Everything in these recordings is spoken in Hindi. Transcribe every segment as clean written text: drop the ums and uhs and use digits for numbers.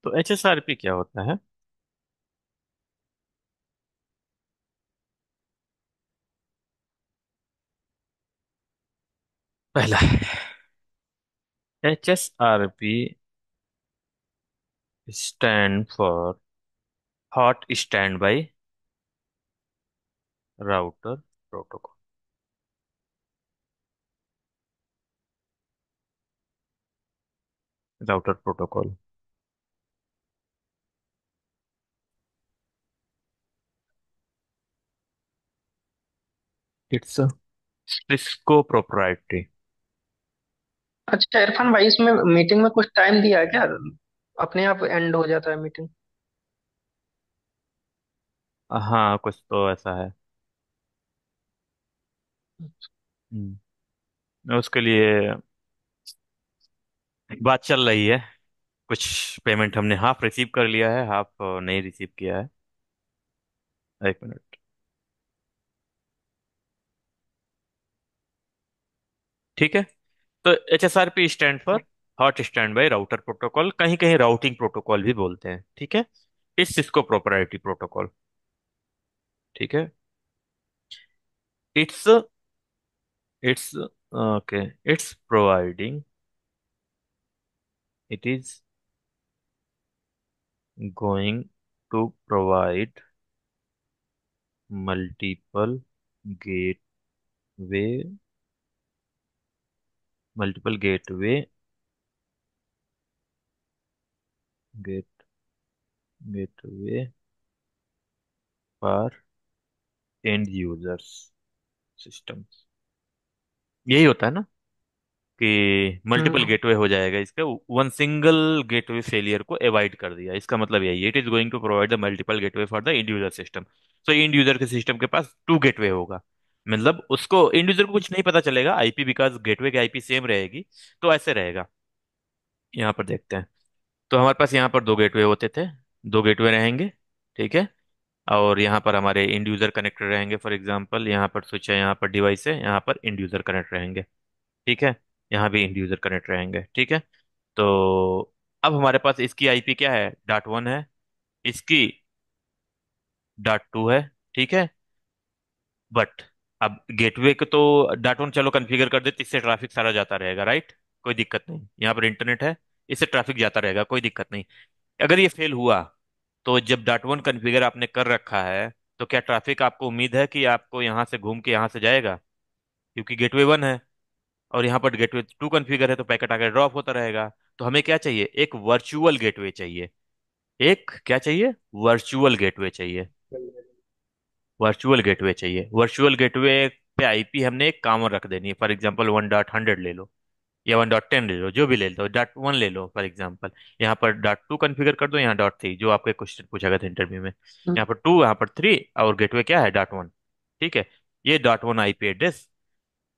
तो HSRP क्या होता है? पहला, HSRP stand for hot stand by router protocol. Router protocol. It's Cisco proprietary. अच्छा इरफान भाई, इसमें मीटिंग में कुछ टाइम दिया है क्या? अपने आप एंड हो जाता है मीटिंग? हाँ, कुछ तो ऐसा है। उसके लिए बात चल रही है। कुछ पेमेंट हमने हाफ रिसीव कर लिया है, हाफ नहीं रिसीव किया है। एक मिनट। ठीक है। तो HSRP stand for hot stand by router protocol, कहीं कहीं राउटिंग प्रोटोकॉल भी बोलते हैं। ठीक है। इस सिस्को प्रोप्राइटरी प्रोटोकॉल। ठीक है। It's it's okay, it's providing, it is going to provide multiple gateway, multiple gateway, gate gateway for end users system. यही होता है ना कि मल्टीपल हम्म। गेटवे हो जाएगा इसका। वन सिंगल गेटवे फेलियर को अवॉइड कर दिया, इसका मतलब यही है। It is going to provide the multiple gateway for the end user system. तो इंड यूजर के सिस्टम के पास टू गेटवे होगा। मतलब उसको इंड यूजर को कुछ नहीं पता चलेगा आईपी, बिकॉज गेटवे की आईपी सेम रहेगी। तो ऐसे रहेगा। यहाँ पर देखते हैं। तो हमारे पास यहाँ पर दो गेटवे होते थे, दो गेटवे रहेंगे। ठीक है। और यहाँ पर हमारे इंड यूजर कनेक्टेड रहेंगे। फॉर एग्जांपल यहाँ पर स्विच है, यहाँ पर डिवाइस है, यहाँ पर इंड यूजर कनेक्ट रहेंगे। ठीक है। यहाँ भी इंड यूजर कनेक्ट रहेंगे। ठीक है। तो अब हमारे पास इसकी आईपी क्या है? .1 है। इसकी .2 है। ठीक है। बट अब गेटवे को तो .1 चलो कॉन्फ़िगर कर देते, इससे ट्रैफिक सारा जाता रहेगा, राइट? कोई दिक्कत नहीं। यहाँ पर इंटरनेट है, इससे ट्रैफिक जाता रहेगा, कोई दिक्कत नहीं। अगर ये फेल हुआ, तो जब .1 कॉन्फ़िगर आपने कर रखा है, तो क्या ट्रैफिक, आपको उम्मीद है कि आपको यहाँ से घूम के यहाँ से जाएगा? क्योंकि गेटवे 1 है और यहाँ पर गेटवे 2 कॉन्फ़िगर है, तो पैकेट आगे ड्रॉप होता रहेगा। तो हमें क्या चाहिए? एक वर्चुअल गेटवे चाहिए। एक क्या चाहिए? वर्चुअल गेटवे चाहिए। वर्चुअल गेटवे चाहिए। वर्चुअल गेटवे पे आईपी हमने एक कॉमन रख देनी है। फॉर एग्जांपल 1.100 ले लो, या 1.10 ले लो, जो भी ले लो। .1 ले लो फॉर एग्जांपल। यहाँ पर .2 कॉन्फ़िगर कर दो, यहाँ .3 जो आपके क्वेश्चन पूछा गया था इंटरव्यू में। यहाँ पर 2, यहाँ पर 3, और गेटवे क्या है? .1। ठीक है। ये .1 आईपी एड्रेस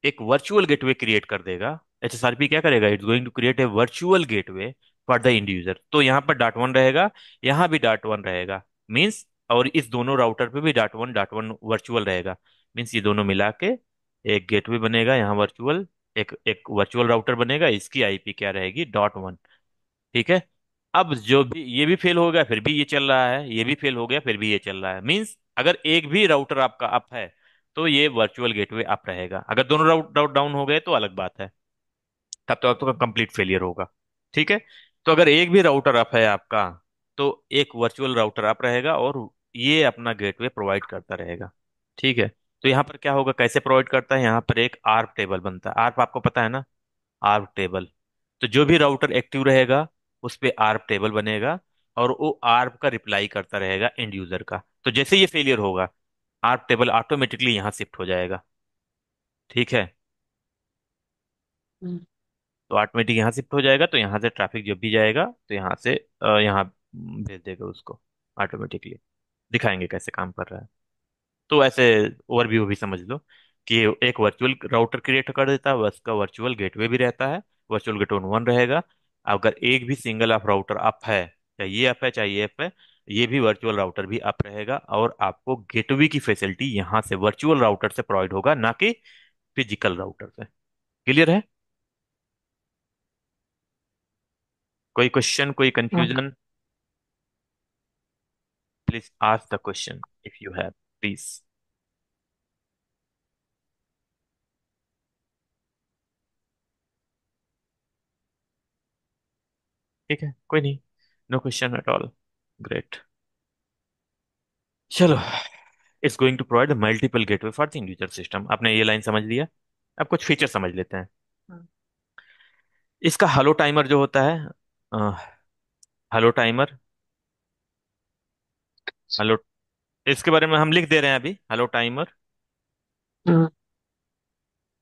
एक वर्चुअल गेटवे क्रिएट कर देगा। HSRP क्या करेगा? It's going to create a virtual gateway for the end user. तो यहाँ पर .1 रहेगा, यहाँ भी .1 रहेगा। मीन्स, और इस दोनों राउटर पे भी .1 वर्चुअल रहेगा। मीन्स ये दोनों मिला के एक गेटवे बनेगा यहाँ वर्चुअल। एक एक वर्चुअल राउटर बनेगा, इसकी आईपी क्या रहेगी? .1। ठीक है। अब जो भी, ये भी फेल हो गया फिर भी ये चल रहा है, ये भी फेल हो गया फिर भी ये चल रहा है। मींस अगर एक भी राउटर आपका अप है, तो ये वर्चुअल गेटवे अप रहेगा। अगर दोनों राउट डाउन हो गए तो अलग बात है, तब तो आपका कंप्लीट फेलियर होगा। ठीक है। तो अगर एक भी राउटर अप है आपका, तो एक वर्चुअल राउटर अप रहेगा और ये अपना गेटवे प्रोवाइड करता रहेगा। ठीक है। तो यहाँ पर क्या होगा, कैसे प्रोवाइड करता है? यहाँ पर एक आर्प टेबल बनता है। आर्प आपको पता है ना? ARP table. तो जो भी राउटर एक्टिव रहेगा, उस पे आर्प टेबल बनेगा, और वो आर्प का रिप्लाई करता रहेगा एंड यूजर का। तो जैसे ये फेलियर होगा, आर्प टेबल ऑटोमेटिकली यहाँ शिफ्ट हो जाएगा। ठीक है। हम्म। तो ऑटोमेटिक यहाँ शिफ्ट हो जाएगा, तो यहाँ से ट्रैफिक जब भी जाएगा तो यहाँ से यहाँ भेज देगा उसको ऑटोमेटिकली। दिखाएंगे कैसे काम कर रहा है। तो ऐसे ओवरव्यू भी समझ लो कि एक वर्चुअल राउटर क्रिएट कर देता है, उसका वर्चुअल गेटवे भी रहता है। वर्चुअल गेटवे 1 रहेगा। अगर एक भी सिंगल ऑफ राउटर अप है, चाहे ये अप है चाहे ये अप है, ये भी वर्चुअल राउटर भी अप रहेगा, और आपको गेटवे की फैसिलिटी यहाँ से वर्चुअल राउटर से प्रोवाइड होगा, ना कि फिजिकल राउटर से। क्लियर है? कोई क्वेश्चन, कोई okay. Confusion? Please ask the question if you have, please. ठीक है, कोई नहीं, no question at all. Great. चलो, it's going to provide multiple gateway for the user system. आपने ये लाइन समझ लिया। अब कुछ फीचर समझ लेते हैं। इसका हलो टाइमर जो होता है, हलो टाइमर, हलो, इसके बारे में हम लिख दे रहे हैं अभी। Hello timer, hmm,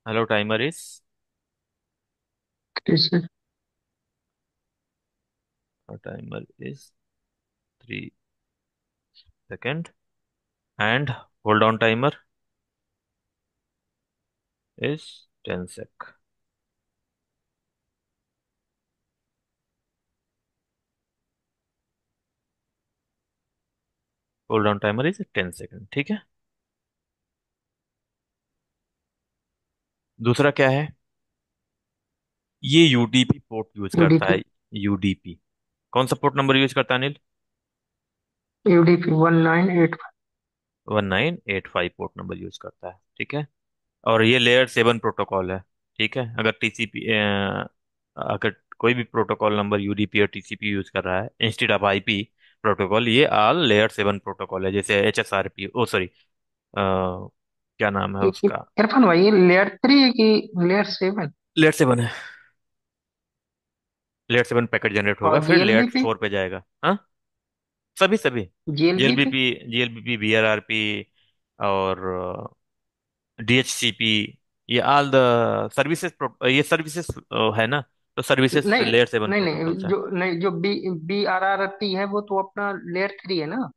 hello timer is, ठीक है। Timer is 3 second, and hold on timer is 10 sec. Hold on timer is 10 second, ठीक है। दूसरा क्या है, ये यूडीपी पोर्ट यूज करता यूडीपी, है। यूडीपी कौन सा पोर्ट नंबर यूज करता है Anil? UDP 1985। 1985 port number use करता है, ठीक है। और ये लेयर 7 प्रोटोकॉल है, ठीक है। अगर टीसीपी, अगर कोई भी प्रोटोकॉल नंबर यूडीपी और टीसीपी यूज कर रहा है इंस्टेड ऑफ आईपी प्रोटोकॉल, ये ऑल लेयर 7 प्रोटोकॉल है। जैसे एचएसआरपी, ओ सॉरी, क्या नाम है उसका, इरफान भाई, ये लेयर 3 है कि लेयर 7? लेयर 7 है। लेयर 7 पैकेट जनरेट होगा, और फिर लेयर जीएलबीपी, फोर पे जाएगा। हाँ, सभी सभी, जीएलबीपी। जीएलबीपी, जीएलबीपी, बीआरआरपी और डीएचसीपी, ये ऑल द सर्विसेज, ये सर्विसेज है ना, तो सर्विसेज नहीं लेयर 7 नहीं नहीं, प्रोटोकॉल्स है। जो बी आर आर टी है वो तो अपना लेयर 3 है ना।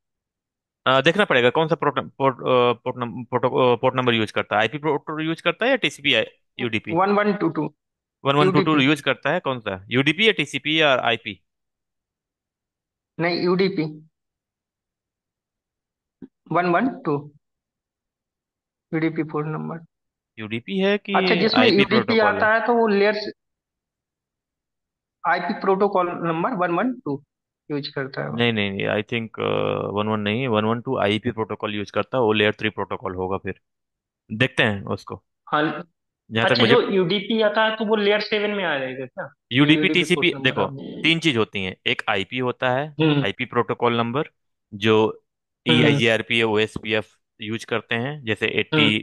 देखना पड़ेगा कौन सा पोर्ट नंबर यूज करता है, आईपी पोर्ट यूज करता है या टीसीपी, यूडीपी। 1122। 1122 यूडीपी, यूज करता है, कौन सा, यूडीपी या टीसीपी या आईपी? नहीं UDP 112, UDP phone number. UDP है कि अच्छा, जिसमें आईपी यूडीपी प्रोटोकॉल है? आता है तो वो layer IP protocol number 112 use करता है वो। नहीं नहीं नहीं, आई थिंक 11 नहीं, 112 आईपी प्रोटोकॉल यूज करता है, वो लेयर 3 प्रोटोकॉल होगा फिर। देखते हैं उसको। हाँ। जहां तक अच्छा, मुझे, जो यूडीपी आता है तो वो लेयर 7 में आ जाएगा क्या? जो UDP UDP TCP port number देखो, आप। तीन चीज होती हैं। एक आईपी होता है, हम्म आईपी प्रोटोकॉल नंबर, जो ई आई हम्म जी आर पी ओएसपीएफ यूज करते हैं। जैसे हम्म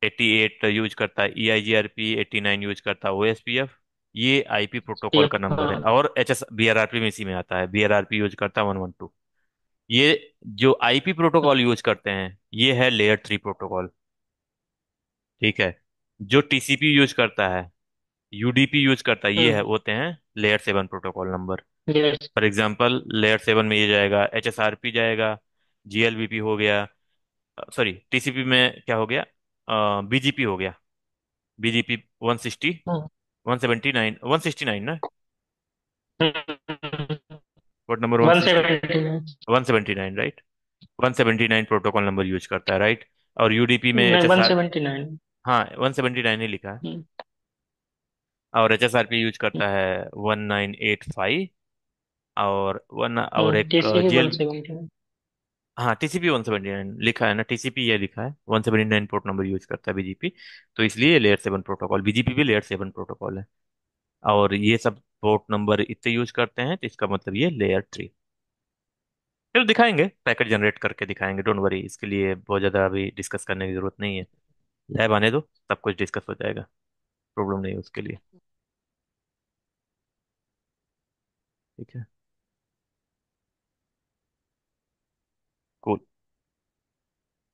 88 यूज करता है ई आई जी आर पी, 89 यूज करता है ओएसपीएफ। ये आईपी प्रोटोकॉल का नंबर है। हाँ। और H S B R R P में इसी में आता है, B R R P use करता है 112। ये जो आईपी प्रोटोकॉल यूज करते हैं ये है लेयर 3 प्रोटोकॉल, ठीक है। जो टीसीपी यूज करता है, यूडीपी यूज करता है, ये है हम्म होते हैं layer 7 protocol number. yes। For example layer 7 में ये जाएगा, एच एस आर पी जाएगा, जीएलबीपी हो गया, सॉरी टीसीपी में क्या हो गया, बीजीपी हो गया, बीजीपी 160, 179, 169 ना, port number one one sixty seventy nine 179 right. 179 protocol number use करता है, राइट। और यूडीपी में नहीं, H S one R, seventy nine हाँ 179 ही लिखा है। और H S R P use करता है 1985। और वन और एक TCP one GL, seventy nine हाँ टीसीपी 179 लिखा है ना, टीसीपी ये लिखा है, 179 पोर्ट नंबर यूज करता है बीजीपी। तो इसलिए लेयर 7 प्रोटोकॉल, बीजीपी भी लेयर 7 प्रोटोकॉल है। और ये सब पोर्ट नंबर इतने यूज करते हैं, तो इसका मतलब ये लेयर 3। चलो दिखाएंगे, पैकेट जनरेट करके दिखाएंगे, डोंट वरी, इसके लिए बहुत ज़्यादा अभी डिस्कस करने की जरूरत नहीं है। लैब आने दो, सब कुछ डिस्कस हो जाएगा, प्रॉब्लम नहीं है उसके लिए। ठीक है, कूल।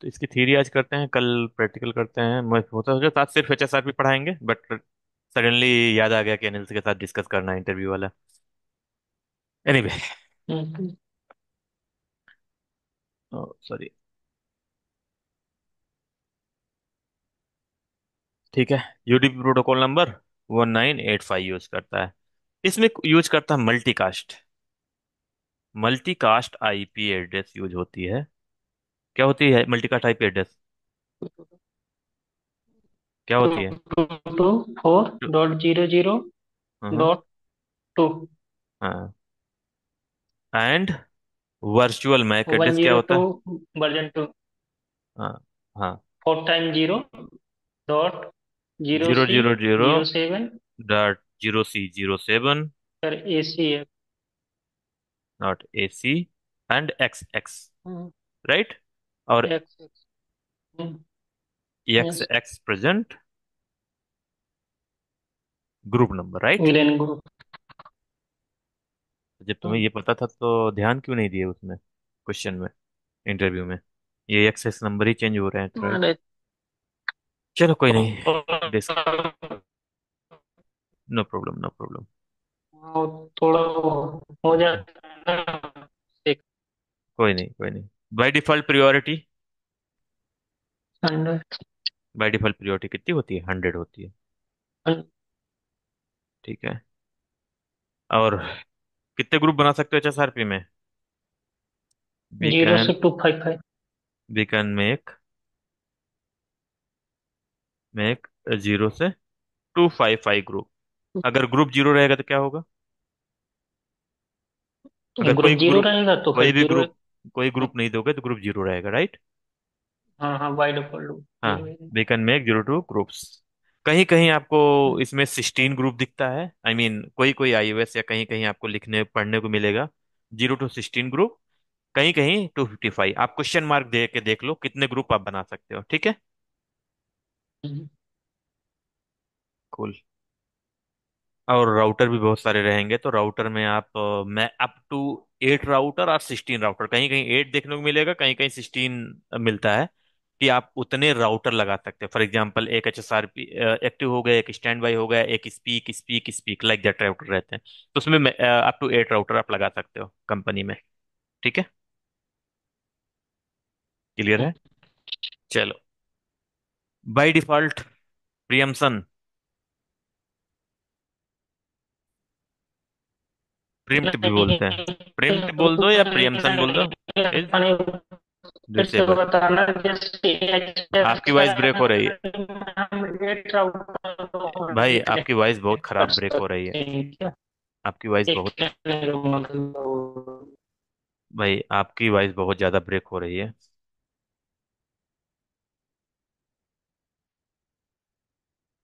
तो इसकी थ्योरी आज करते हैं, कल प्रैक्टिकल करते हैं। मैं होता होगा साथ सिर्फ एचएसआर भी पढ़ाएंगे, बट सडनली याद आ गया कि अनिल के साथ डिस्कस करना है इंटरव्यू वाला। एनीवे, सॉरी, ठीक है। यूडीपी प्रोटोकॉल नंबर 1985 यूज करता है। इसमें यूज करता है multicast, multicast IP address use होती है। क्या होती है मल्टीकास्ट आईपी एड्रेस, क्या टू होती है? टू टू 4.0 0 हाँ डॉट टू। हाँ, and virtual MAC one address क्या जीरो होता टू है? Version two. हाँ हाँ। 4 time 0 dot zero zero C zero zero 07 dot 0C07 sir A C है। Dot AC and XX, right? और x x. X yes. X present group number, right? Villain group. जब तुम्हें ये पता था तो ध्यान क्यों नहीं दिए उसमें, क्वेश्चन में, इंटरव्यू में? ये एक्सेस नंबर ही चेंज हो रहे हैं, राइट? अरे चलो कोई नहीं। Disk, no problem no problem. थोड़ा हो जाता है। एक कोई नहीं कोई नहीं। By default priority, hundred. By default priority कितनी होती है? 100 होती है। ठीक है। और कितने ग्रुप बना सकते हो HSRP में? वी 0 से कैन 255। वी कैन मेक 0 से 255 ग्रुप। अगर ग्रुप जीरो रहेगा तो क्या होगा? अगर ग्रुप जीरो रहेगा तो कोई फिर भी जीरो। ग्रुप कोई ग्रुप नहीं दोगे तो ग्रुप जीरो रहेगा, राइट? हाँ हाँ, बाई डिफॉल्ट हाँ। Zero. We can make 0 2 groups. कहीं कहीं आपको इसमें 16 ग्रुप दिखता है, आई मीन कोई कोई iOS या कहीं कहीं आपको लिखने पढ़ने को मिलेगा 0 to 16 ग्रुप। कहीं कहीं 255। आप क्वेश्चन मार्क दे के देख लो कितने ग्रुप आप बना सकते हो, ठीक है? कूल। और राउटर भी बहुत सारे रहेंगे, तो राउटर में आप मैं अप टू 8 राउटर और 16 राउटर, कहीं कहीं 8 देखने को मिलेगा, कहीं कहीं 16 मिलता है, कि आप उतने राउटर लगा सकते हैं। फॉर एग्जांपल एक HSRP एक्टिव हो गया, एक स्टैंड बाई हो गया, एक speak speak speak like that router रहते हैं। तो उसमें अप टू 8 राउटर आप लगा सकते हो कंपनी में, ठीक है? क्लियर है? चलो। बाय डिफॉल्ट प्रियम्सन, प्रिम्प्ट भी बोलते हैं। प्रिम्प्ट बोल दो या प्रियम्सन बोल दो, इज फिर से डिसेबल। बताना, जैसे आपकी वॉइस ब्रेक हो रही है। हम गेट राउटर भाई होल्ड आपकी वॉइस बहुत कर खराब ब्रेक हो रही है। सकते हैं क्या? आपकी वॉइस एक बहुत, कहने का मतलब। भाई आपकी वॉइस बहुत ज्यादा ब्रेक हो रही है।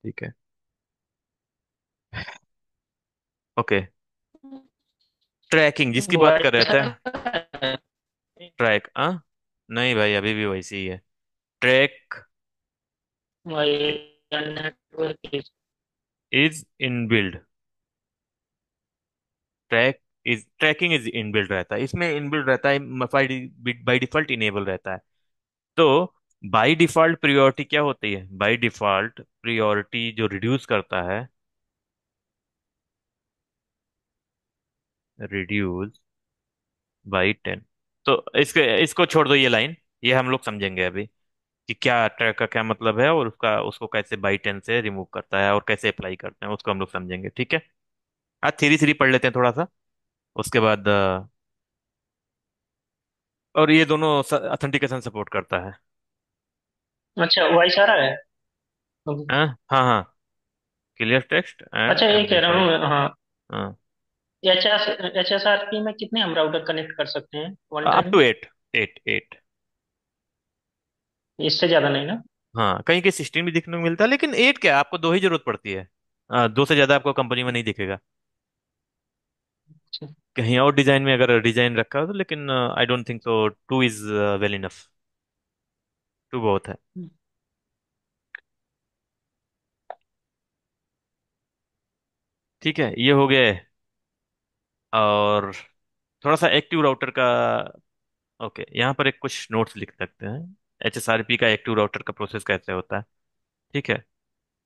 ठीक है। ओके। ट्रैकिंग जिसकी बात कर रहे थे। ट्रैक, हाँ? नहीं भाई, अभी भी वैसी ही है। Track network. Is inbuilt. Tracking is inbuilt रहता है, इसमें इनबिल्ड रहता है, बाई डिफॉल्ट इनेबल रहता है। तो बाई डिफॉल्ट प्रियोरिटी क्या होती है? बाई डिफॉल्ट प्रियोरिटी जो रिड्यूस करता है, रिड्यूस बाई 10। तो इसको छोड़ दो, ये लाइन, ये हम लोग समझेंगे अभी कि क्या ट्रैक का क्या मतलब है, और उसका उसको कैसे बाई 10 से रिमूव करता है और कैसे अप्लाई करते हैं, उसको हम लोग समझेंगे, ठीक है? आज थ्री थ्री पढ़ लेते हैं थोड़ा सा, उसके बाद और ये दोनों ऑथेंटिकेशन सपोर्ट करता है। अच्छा, वॉइस आ रहा है। हाँ हाँ हाँ। क्लियर टेक्स्ट एंड अच्छा, ये कह रहा एम्पलीफाइड। हूँ, हाँ। हाँ। एच एस आर पी में कितने हम राउटर कनेक्ट कर सकते हैं वन अप टाइम टू में? 8, 8 8। इससे ज्यादा नहीं ना? हाँ, कहीं कहीं 16 भी दिखने को मिलता है, लेकिन 8 क्या, आपको दो ही जरूरत पड़ती है। दो से ज्यादा आपको कंपनी में नहीं दिखेगा। अच्छा। कहीं और डिजाइन में अगर डिजाइन रखा हो तो, लेकिन I don't think so 2 is well enough. 2 बहुत है। ठीक है, ये हो गया है। और थोड़ा सा एक्टिव राउटर का, ओके, यहाँ पर एक कुछ नोट्स लिख सकते हैं। HSRP का एक्टिव राउटर का प्रोसेस कैसे होता है, ठीक है?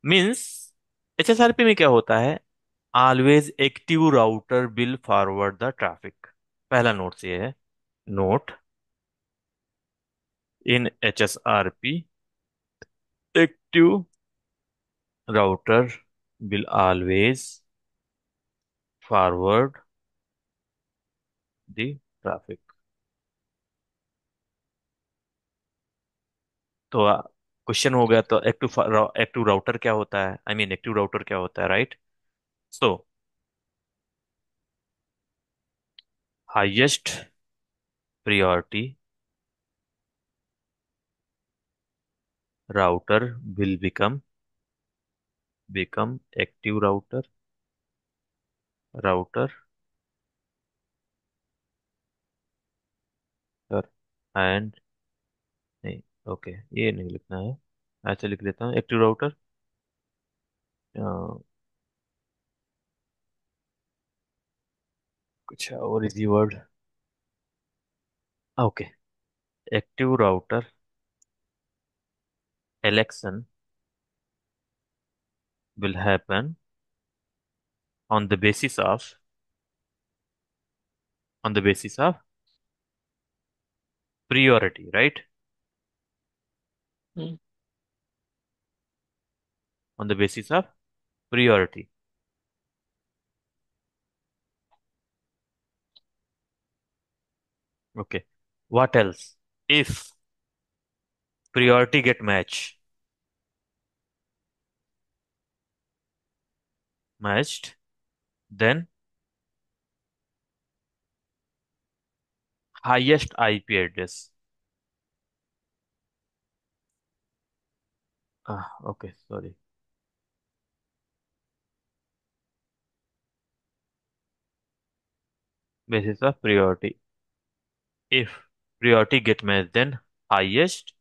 मीन्स HSRP में क्या होता है? Always active router will forward the traffic. पहला नोट ये है, note in HSRP active router will always forward the traffic. तो क्वेश्चन हो गया, तो एक्टिव एक्टिव राउटर क्या होता है, आई मीन एक्टिव राउटर क्या होता है, right? So highest priority router will become active router and नहीं, ओके, ये नहीं लिखना है, ऐसे लिख लेता हूँ एक्टिव राउटर। कुछ और easy word. Okay, active router election will happen on the basis of on the basis of priority, right? Hmm. On the basis of priority. Okay. What else? If priority get matched, then highest IP address. Okay, sorry. Basis of priority. If priority get matched, then highest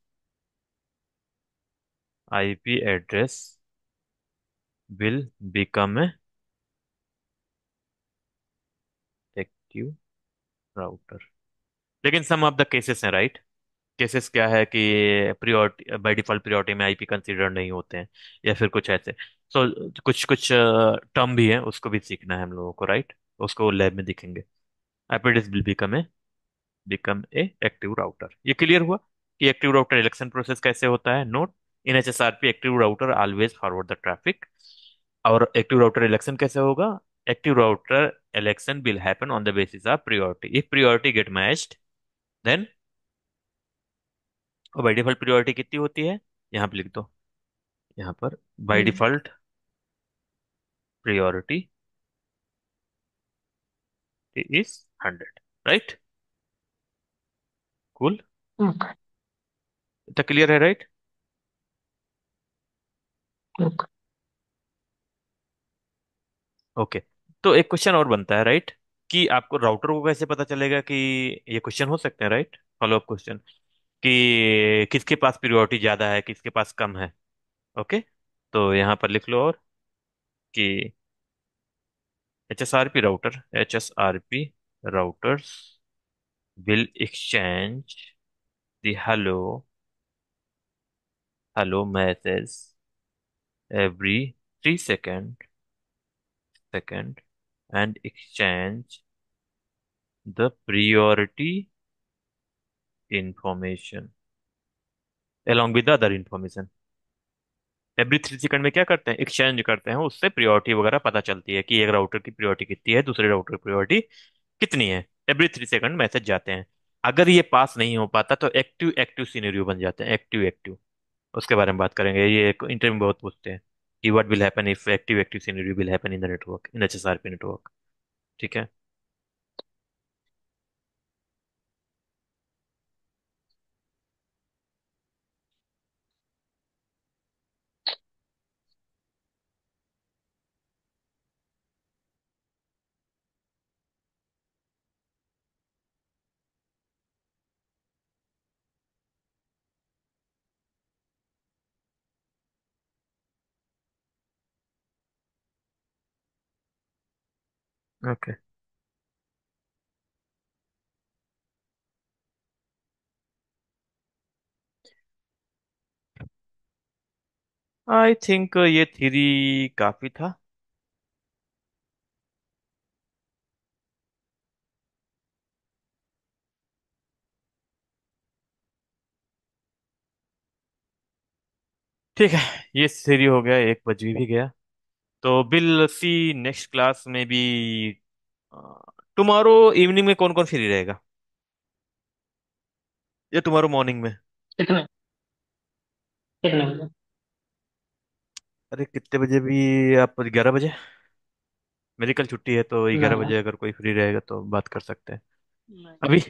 IP address will become a active router. लेकिन some of the cases हैं, right? केसेस क्या है कि प्रियोरिटी बाय डिफॉल्ट प्रियोरिटी में आईपी कंसीडर नहीं होते हैं, या फिर कुछ ऐसे। सो कुछ कुछ टर्म भी है, उसको भी सीखना है हम लोगों को, राइट? उसको लैब में दिखेंगे। Address will become a active router. ये क्लियर हुआ कि एक्टिव राउटर इलेक्शन प्रोसेस कैसे होता है। Note, in HSRP active router always forward the traffic. और एक्टिव राउटर इलेक्शन कैसे होगा? Active router election will happen on the basis of priority. If priority get matched, then, और बाई डिफॉल्ट प्रियोरिटी कितनी होती है, यहाँ पे लिख दो, यहाँ पर by hmm. Default priority is 100, right? Cool, okay. इतना क्लियर है, राइट? ओके। ओके। तो एक क्वेश्चन और बनता है, राइट? कि आपको राउटर को कैसे पता चलेगा कि, ये क्वेश्चन हो सकते हैं, राइट? फॉलो अप क्वेश्चन, कि किसके पास प्रियोरिटी ज्यादा है, किसके पास कम है। ओके, तो यहाँ पर लिख लो, और कि H S R P routers will exchange the hello message every 3 second and exchange the priority information along with the other information। Every 3 second में क्या करते हैं? एक्सचेंज करते हैं, उससे प्रियोरिटी वगैरह पता चलती है कि एक राउटर की प्रियोरिटी कितनी है, दूसरे राउटर की प्रियोरिटी कितनी है। एवरी 3 सेकंड मैसेज जाते हैं। अगर ये पास नहीं हो पाता तो एक्टिव एक्टिव सिनेरियो बन जाते हैं, एक्टिव एक्टिव। उसके बारे में बात करेंगे, ये इंटरव्यू में बहुत पूछते हैं कि what will happen if active active scenario will happen in the network, in HSRP network. ठीक है। ओके, आई थिंक ये थ्योरी काफी था। ठीक है, ये थ्योरी हो गया, 1 बज भी गया। तो विल सी नेक्स्ट क्लास में भी। टुमारो इवनिंग में कौन कौन फ्री रहेगा, या टुमारो मॉर्निंग में? कितने कितने बजे? अरे कितने बजे भी, आप 11 बजे। मेरी कल छुट्टी है, तो नहीं 11 बजे यार। अगर कोई फ्री रहेगा तो बात कर सकते हैं नहीं। अभी।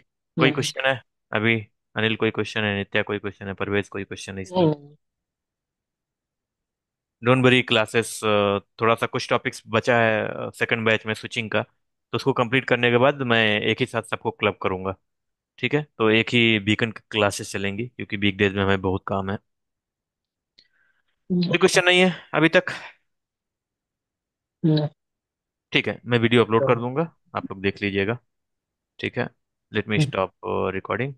कोई हम्म। क्वेश्चन है अभी? अनिल कोई क्वेश्चन है, नित्या कोई क्वेश्चन है, परवेज कोई क्वेश्चन है इसमें? नहीं। डोंट वरी क्लासेस, थोड़ा सा कुछ टॉपिक्स बचा है सेकंड बैच में स्विचिंग का, तो उसको कंप्लीट करने के बाद मैं एक ही साथ सबको क्लब करूंगा। ठीक है, तो एक ही वीकेंड क्लासेस चलेंगी क्योंकि वीकडेज में हमें बहुत काम है। कोई अच्छा। क्वेश्चन नहीं है अभी तक? नहीं। ठीक है, मैं वीडियो अपलोड कर तो, दूंगा, आप लोग देख लीजिएगा। ठीक है, लेट मी स्टॉप रिकॉर्डिंग।